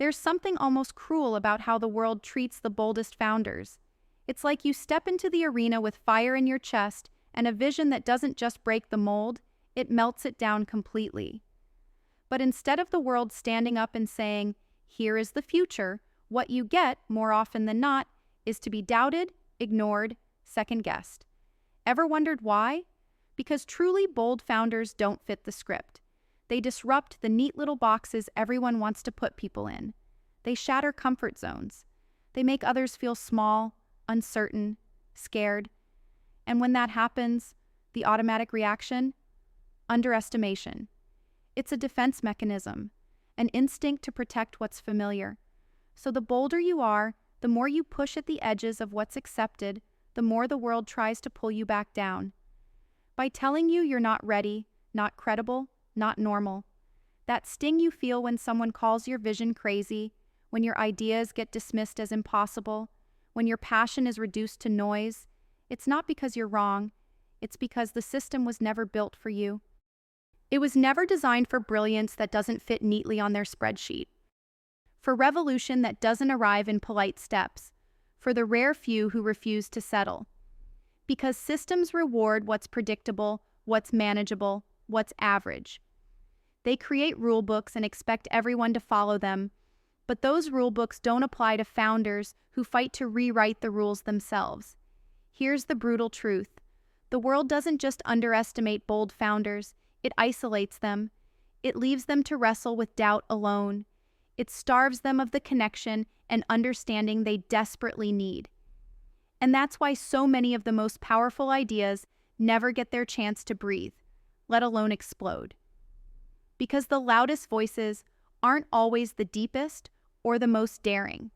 There's something almost cruel about how the world treats the boldest founders. It's like you step into the arena with fire in your chest and a vision that doesn't just break the mold, it melts it down completely. But instead of the world standing up and saying, "Here is the future," what you get, more often than not, is to be doubted, ignored, second-guessed. Ever wondered why? Because truly bold founders don't fit the script. They disrupt the neat little boxes everyone wants to put people in. They shatter comfort zones. They make others feel small, uncertain, scared. And when that happens, the automatic reaction? Underestimation. It's a defense mechanism, an instinct to protect what's familiar. So the bolder you are, the more you push at the edges of what's accepted, the more the world tries to pull you back down. By telling you you're not ready, not credible, not normal. That sting you feel when someone calls your vision crazy, when your ideas get dismissed as impossible, when your passion is reduced to noise, it's not because you're wrong, it's because the system was never built for you. It was never designed for brilliance that doesn't fit neatly on their spreadsheet, for revolution that doesn't arrive in polite steps, for the rare few who refuse to settle. Because systems reward what's predictable, what's manageable, what's average. They create rule books and expect everyone to follow them, but those rule books don't apply to founders who fight to rewrite the rules themselves. Here's the brutal truth. The world doesn't just underestimate bold founders, it isolates them. It leaves them to wrestle with doubt alone. It starves them of the connection and understanding they desperately need. And that's why so many of the most powerful ideas never get their chance to breathe, let alone explode. Because the loudest voices aren't always the deepest or the most daring.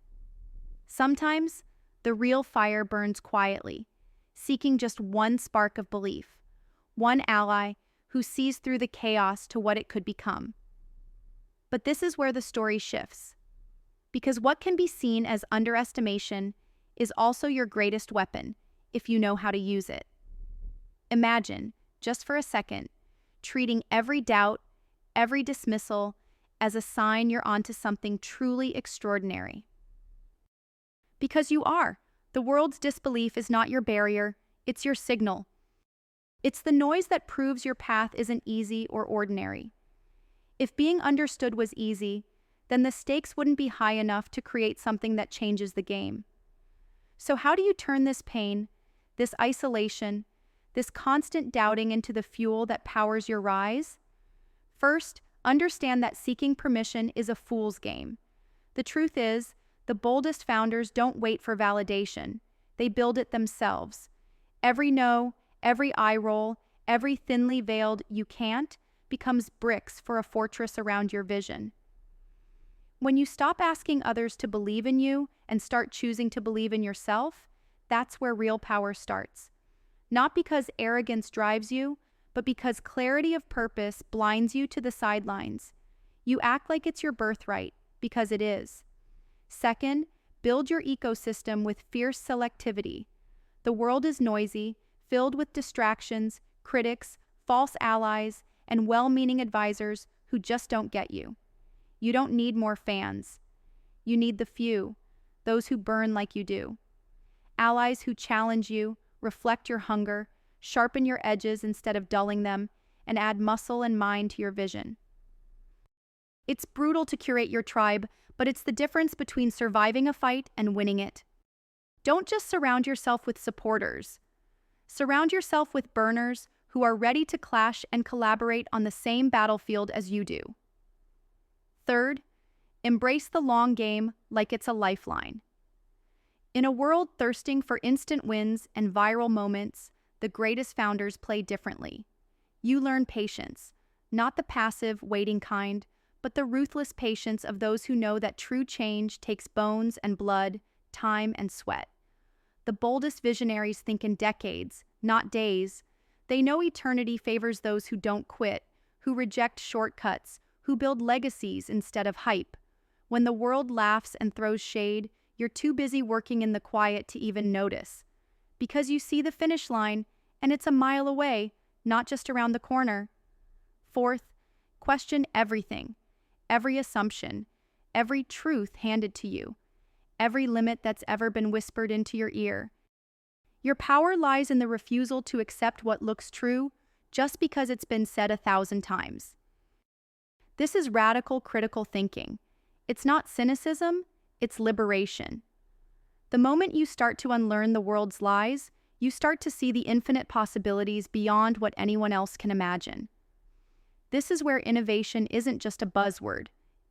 Sometimes, the real fire burns quietly, seeking just one spark of belief, one ally who sees through the chaos to what it could become. But this is where the story shifts. Because what can be seen as underestimation is also your greatest weapon if you know how to use it. Imagine, just for a second, treating every doubt, every dismissal, as a sign you're onto something truly extraordinary. Because you are. The world's disbelief is not your barrier, it's your signal. It's the noise that proves your path isn't easy or ordinary. If being understood was easy, then the stakes wouldn't be high enough to create something that changes the game. So how do you turn this pain, this isolation, this constant doubting into the fuel that powers your rise? First, understand that seeking permission is a fool's game. The truth is, the boldest founders don't wait for validation. They build it themselves. Every no, every eye roll, every thinly veiled "you can't" becomes bricks for a fortress around your vision. When you stop asking others to believe in you and start choosing to believe in yourself, that's where real power starts. Not because arrogance drives you, but because clarity of purpose blinds you to the sidelines. You act like it's your birthright, because it is. Second, build your ecosystem with fierce selectivity. The world is noisy, filled with distractions, critics, false allies, and well-meaning advisors who just don't get you. You don't need more fans. You need the few, those who burn like you do. Allies who challenge you, reflect your hunger, sharpen your edges instead of dulling them, and add muscle and mind to your vision. It's brutal to curate your tribe, but it's the difference between surviving a fight and winning it. Don't just surround yourself with supporters. Surround yourself with burners who are ready to clash and collaborate on the same battlefield as you do. Third, embrace the long game like it's a lifeline. In a world thirsting for instant wins and viral moments, the greatest founders play differently. You learn patience, not the passive, waiting kind, but the ruthless patience of those who know that true change takes bones and blood, time and sweat. The boldest visionaries think in decades, not days. They know eternity favors those who don't quit, who reject shortcuts, who build legacies instead of hype. When the world laughs and throws shade, you're too busy working in the quiet to even notice. Because you see the finish line, and it's a mile away, not just around the corner. Fourth, question everything, every assumption, every truth handed to you, every limit that's ever been whispered into your ear. Your power lies in the refusal to accept what looks true just because it's been said 1,000 times. This is radical critical thinking. It's not cynicism, it's liberation. The moment you start to unlearn the world's lies, you start to see the infinite possibilities beyond what anyone else can imagine. This is where innovation isn't just a buzzword,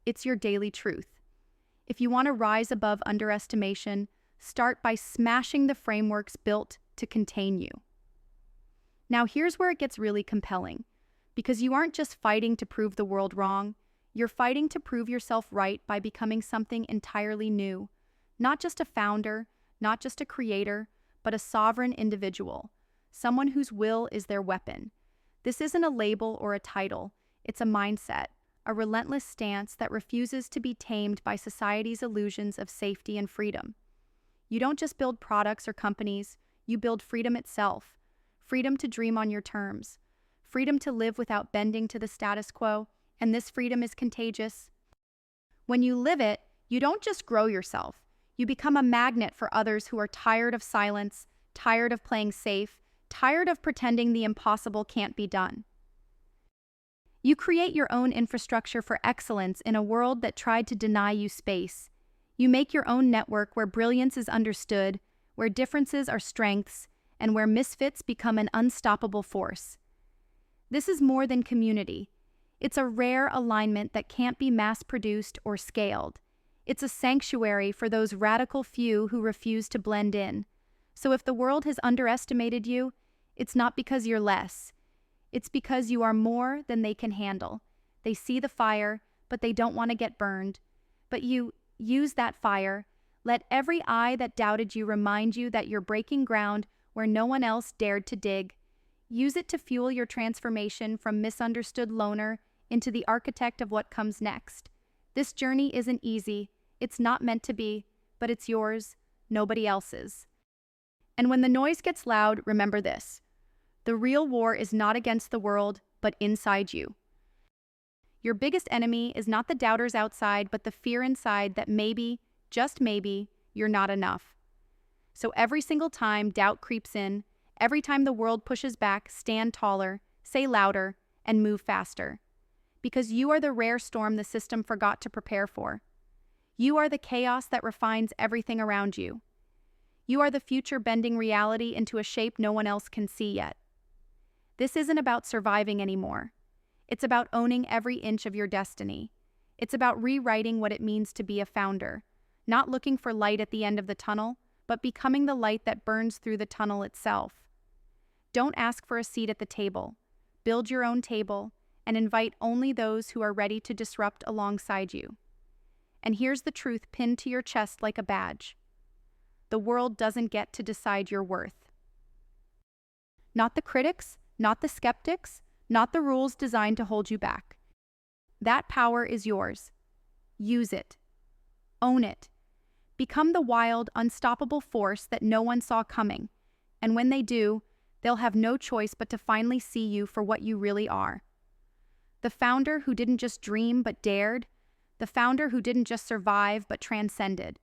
it's your daily truth. If you want to rise above underestimation, start by smashing the frameworks built to contain you. Now here's where it gets really compelling, because you aren't just fighting to prove the world wrong, you're fighting to prove yourself right by becoming something entirely new. Not just a founder, not just a creator, but a sovereign individual, someone whose will is their weapon. This isn't a label or a title, it's a mindset, a relentless stance that refuses to be tamed by society's illusions of safety and freedom. You don't just build products or companies, you build freedom itself. Freedom to dream on your terms. Freedom to live without bending to the status quo, and this freedom is contagious. When you live it, you don't just grow yourself. You become a magnet for others who are tired of silence, tired of playing safe, tired of pretending the impossible can't be done. You create your own infrastructure for excellence in a world that tried to deny you space. You make your own network where brilliance is understood, where differences are strengths, and where misfits become an unstoppable force. This is more than community. It's a rare alignment that can't be mass-produced or scaled. It's a sanctuary for those radical few who refuse to blend in. So if the world has underestimated you, it's not because you're less. It's because you are more than they can handle. They see the fire, but they don't want to get burned. But you use that fire. Let every eye that doubted you remind you that you're breaking ground where no one else dared to dig. Use it to fuel your transformation from misunderstood loner into the architect of what comes next. This journey isn't easy. It's not meant to be, but it's yours, nobody else's. And when the noise gets loud, remember this. The real war is not against the world, but inside you. Your biggest enemy is not the doubters outside, but the fear inside that maybe, just maybe, you're not enough. So every single time doubt creeps in, every time the world pushes back, stand taller, say louder, and move faster. Because you are the rare storm the system forgot to prepare for. You are the chaos that refines everything around you. You are the future bending reality into a shape no one else can see yet. This isn't about surviving anymore. It's about owning every inch of your destiny. It's about rewriting what it means to be a founder, not looking for light at the end of the tunnel, but becoming the light that burns through the tunnel itself. Don't ask for a seat at the table. Build your own table and invite only those who are ready to disrupt alongside you. And here's the truth pinned to your chest like a badge. The world doesn't get to decide your worth. Not the critics, not the skeptics, not the rules designed to hold you back. That power is yours. Use it. Own it. Become the wild, unstoppable force that no one saw coming. And when they do, they'll have no choice but to finally see you for what you really are. The founder who didn't just dream but dared. The founder who didn't just survive but transcended.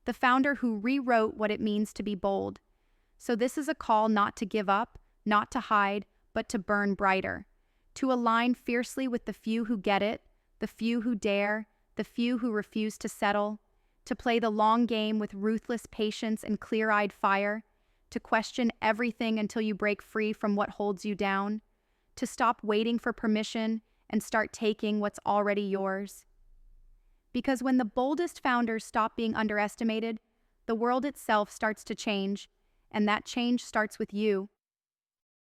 The founder who rewrote what it means to be bold. So this is a call not to give up, not to hide, but to burn brighter. To align fiercely with the few who get it, the few who dare, the few who refuse to settle. To play the long game with ruthless patience and clear-eyed fire. To question everything until you break free from what holds you down. To stop waiting for permission and start taking what's already yours. Because when the boldest founders stop being underestimated, the world itself starts to change, and that change starts with you.